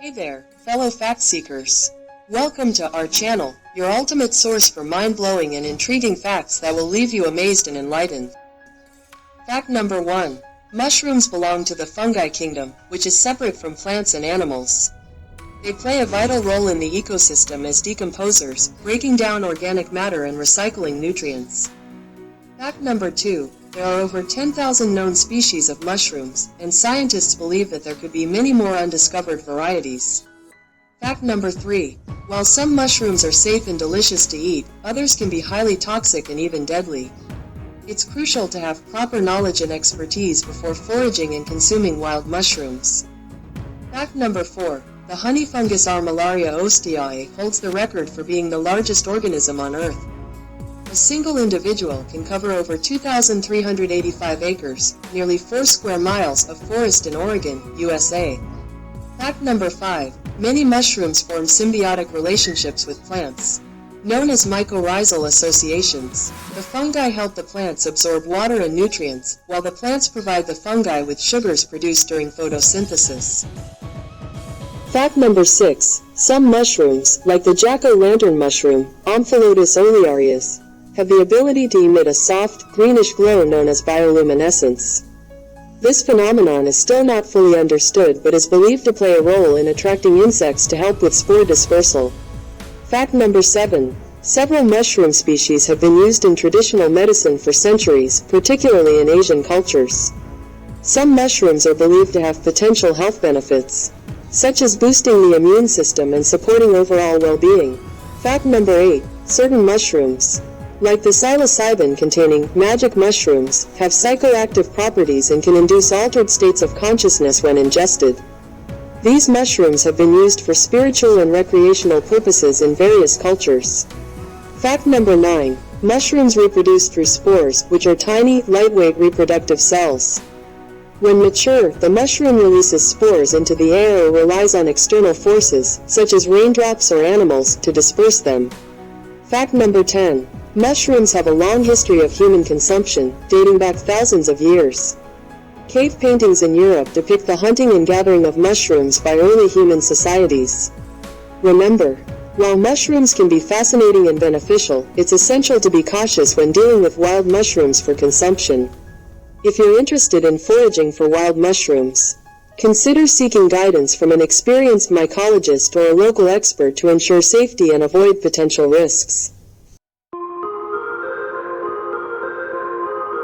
Hey there, fellow fact seekers. Welcome to our channel, your ultimate source for mind-blowing and intriguing facts that will leave you amazed and enlightened. Fact number 1. Mushrooms belong to the fungi kingdom, which is separate from plants and animals. They play a vital role in the ecosystem as decomposers, breaking down organic matter and recycling nutrients. Fact number 2. There are over 10,000 known species of mushrooms, and scientists believe that there could be many more undiscovered varieties. Fact number 3. While some mushrooms are safe and delicious to eat, others can be highly toxic and even deadly. It's crucial to have proper knowledge and expertise before foraging and consuming wild mushrooms. Fact number 4. The honey fungus Armillaria ostiae holds the record for being the largest organism on Earth. A single individual can cover over 2,385 acres, nearly 4 square miles of forest in Oregon, USA. Fact number 5. Many mushrooms form symbiotic relationships with plants. Known as mycorrhizal associations, the fungi help the plants absorb water and nutrients, while the plants provide the fungi with sugars produced during photosynthesis. Fact number 6. Some mushrooms, like the jack-o'-lantern mushroom, Omphalodus olearius, have the ability to emit a soft, greenish glow known as bioluminescence. This phenomenon is still not fully understood but is believed to play a role in attracting insects to help with spore dispersal. Fact number 7. Several mushroom species have been used in traditional medicine for centuries, particularly in Asian cultures. Some mushrooms are believed to have potential health benefits, such as boosting the immune system and supporting overall well-being. Fact number 8. Certain mushrooms, like the psilocybin-containing magic mushrooms, have psychoactive properties and can induce altered states of consciousness when ingested. These mushrooms have been used for spiritual and recreational purposes in various cultures. Fact number 9. Mushrooms reproduce through spores, which are tiny, lightweight reproductive cells. When mature, the mushroom releases spores into the air or relies on external forces, such as raindrops or animals, to disperse them. Fact number 10. Mushrooms have a long history of human consumption, dating back thousands of years. Cave paintings in Europe depict the hunting and gathering of mushrooms by early human societies. Remember, while mushrooms can be fascinating and beneficial, it's essential to be cautious when dealing with wild mushrooms for consumption. If you're interested in foraging for wild mushrooms, consider seeking guidance from an experienced mycologist or a local expert to ensure safety and avoid potential risks.